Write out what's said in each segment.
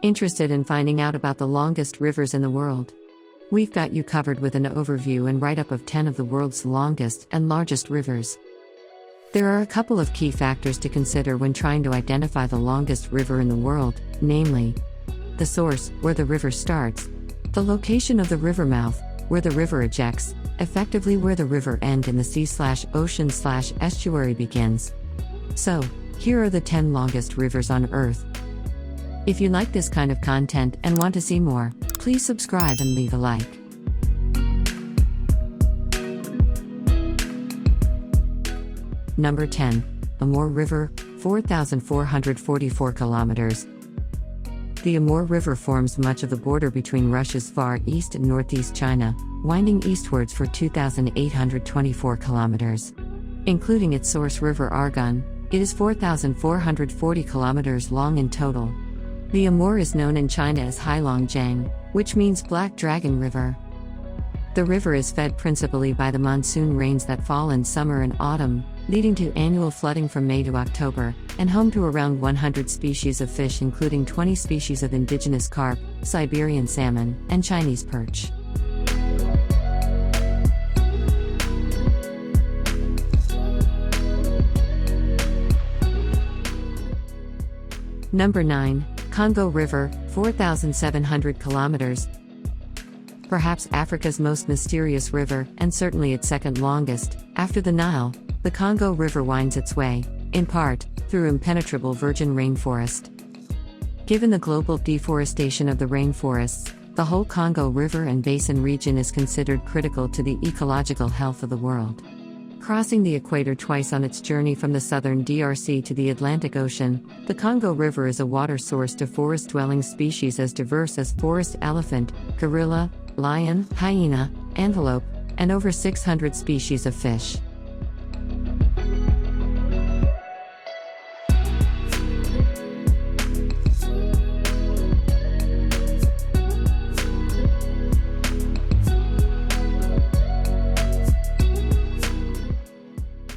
Interested in finding out about the longest rivers in the world? We've got you covered with an overview and write-up of 10 of the world's longest and largest rivers. There are a couple of key factors to consider when trying to identify the longest river in the world, namely, the source, where the river starts, the location of the river mouth, where the river ejects, effectively where the river end in the sea/ocean/estuary begins. So, here are the 10 longest rivers on Earth. If you like this kind of content and want to see more, please subscribe and leave a like. Number 10. Amur River, 4,444 kilometers. The Amur River forms much of the border between Russia's far east and northeast China, winding eastwards for 2,824 kilometers. Including its source river Argun, it is 4,440 kilometers long in total. The Amur is known in China as Heilongjiang, which means Black Dragon River. The river is fed principally by the monsoon rains that fall in summer and autumn, leading to annual flooding from May to October, and home to around 100 species of fish including 20 species of indigenous carp, Siberian salmon, and Chinese perch. Number 9. Congo River, 4,700 kilometers. Perhaps Africa's most mysterious river, and certainly its second longest, after the Nile, the Congo River winds its way, in part, through impenetrable virgin rainforest. Given the global deforestation of the rainforests, the whole Congo River and Basin region is considered critical to the ecological health of the world. Crossing the equator twice on its journey from the southern DRC to the Atlantic Ocean, the Congo River is a water source to forest-dwelling species as diverse as forest elephant, gorilla, lion, hyena, antelope, and over 600 species of fish.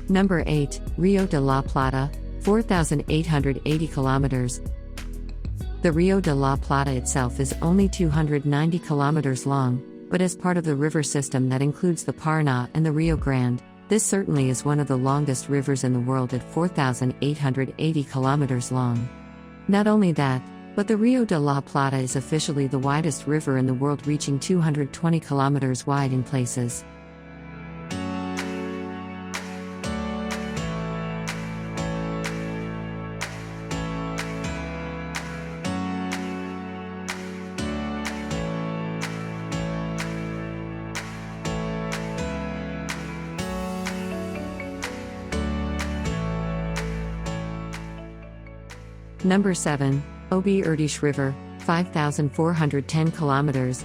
Number 8. Rio de la Plata, 4,880 kilometers. The Rio de la Plata itself is only 290 kilometers long, but as part of the river system that includes the Paraná and the Rio Grande, this certainly is one of the longest rivers in the world at 4,880 kilometers long. Not only that, but the Rio de la Plata is officially the widest river in the world, reaching 220 kilometers wide in places. Number 7. Obi Erdesh River, 5,410 kilometers.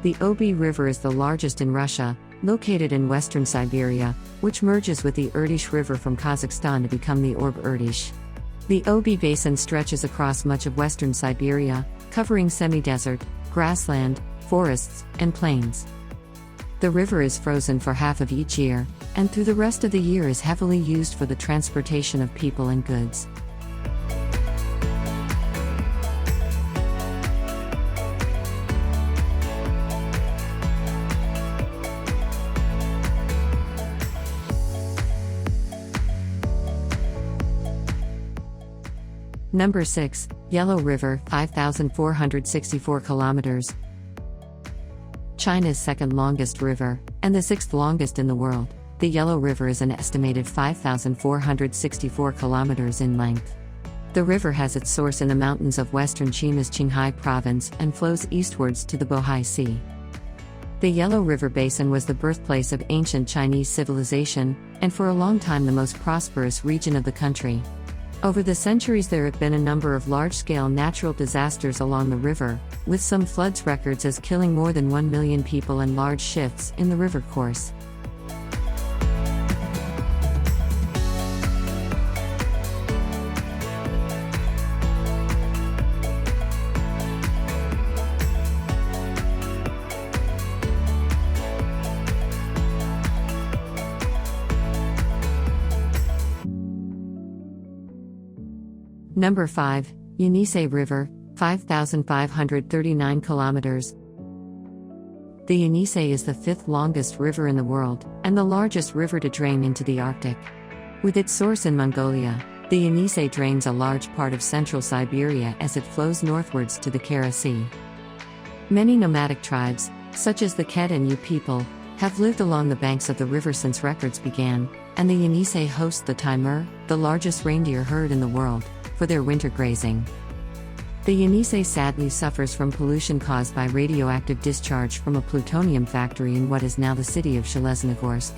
The Obi River is the largest in Russia, located in western Siberia, which merges with the Erdesh River from Kazakhstan to become the Orb Erdesh. The Obi Basin stretches across much of western Siberia, covering semi-desert, grassland, forests, and plains. The river is frozen for half of each year, and through the rest of the year is heavily used for the transportation of people and goods. Number 6. Yellow River, 5,464 kilometers. China's second longest river, and the sixth longest in the world, the Yellow River is an estimated 5,464 kilometers in length. The river has its source in the mountains of western China's Qinghai province and flows eastwards to the Bohai Sea. The Yellow River Basin was the birthplace of ancient Chinese civilization, and for a long time the most prosperous region of the country. Over the centuries there have been a number of large-scale natural disasters along the river, with some floods records as killing more than 1 million people and large shifts in the river course. Number 5. Yenisei River, 5,539 kilometers. The Yenisei is the fifth longest river in the world, and the largest river to drain into the Arctic. With its source in Mongolia, the Yenisei drains a large part of central Siberia as it flows northwards to the Kara Sea. Many nomadic tribes, such as the Ket and Yu people, have lived along the banks of the river since records began, and the Yenisei hosts the Taimur, the largest reindeer herd in the world, for their winter grazing. The Yenisei sadly suffers from pollution caused by radioactive discharge from a plutonium factory in what is now the city of Zheleznogorsk.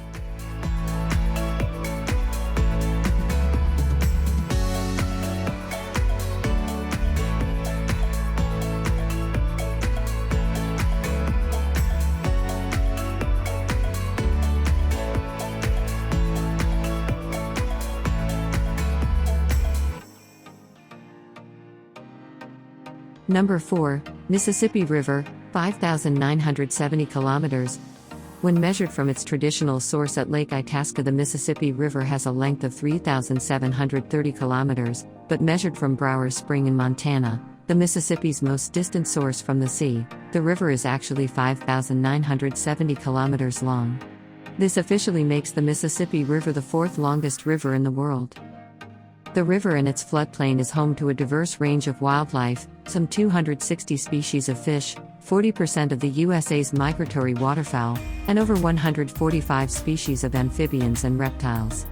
Number 4, Mississippi River, 5,970 kilometers. When measured from its traditional source at Lake Itasca, the Mississippi River has a length of 3,730 kilometers, but measured from Brower Spring in Montana, the Mississippi's most distant source from the sea, the river is actually 5,970 kilometers long. This officially makes the Mississippi River the fourth longest river in the world. The river and its floodplain is home to a diverse range of wildlife, some 260 species of fish, 40% of the USA's migratory waterfowl, and over 145 species of amphibians and reptiles.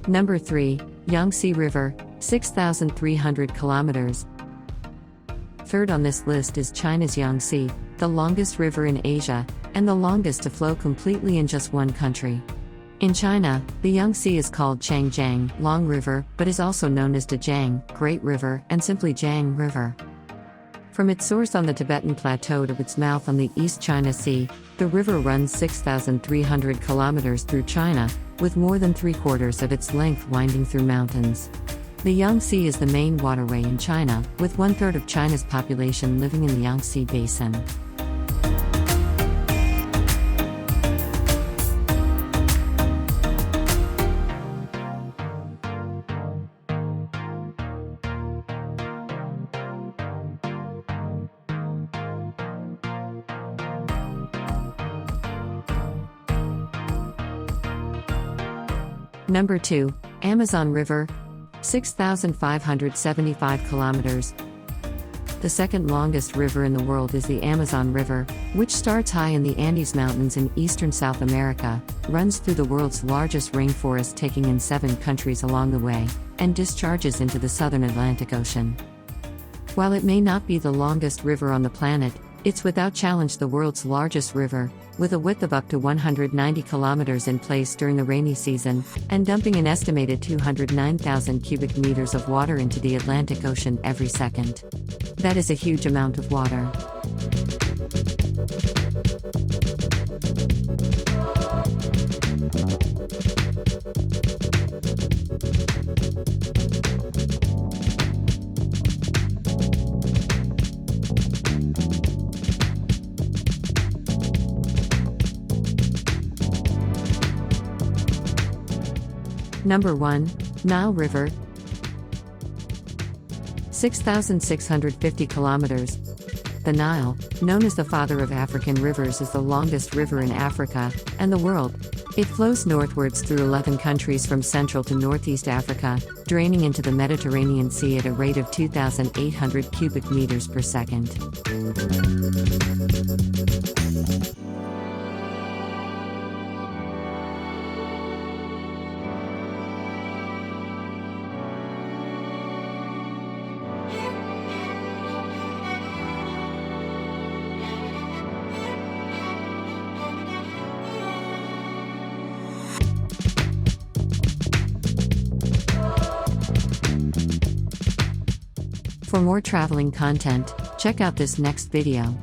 Number 3, Yangtze River, 6,300 kilometers. Third on this list is China's Yangtze, the longest river in Asia, and the longest to flow completely in just one country. In China, the Yangtze is called Changjiang, Long River, but is also known as Dejiang, Great River, and simply Jiang River. From its source on the Tibetan Plateau to its mouth on the East China Sea, the river runs 6,300 kilometers through China, with more than three-quarters of its length winding through mountains. The Yangtze is the main waterway in China, with one-third of China's population living in the Yangtze Basin. Number 2, Amazon River, 6,575 kilometers. The second longest river in the world is the Amazon River, which starts high in the Andes Mountains in eastern South America, runs through the world's largest rainforest, taking in 7 countries along the way, and discharges into the southern Atlantic Ocean. While it may not be the longest river on the planet, it's without challenge the world's largest river, with a width of up to 190 kilometers in place during the rainy season, and dumping an estimated 209,000 cubic meters of water into the Atlantic Ocean every second. That is a huge amount of water. Number 1, Nile River, 6,650 kilometers. The Nile, known as the father of African rivers, is the longest river in Africa and the world. It flows northwards through 11 countries from Central to Northeast Africa, draining into the Mediterranean Sea at a rate of 2,800 cubic meters per second. For more traveling content, check out this next video.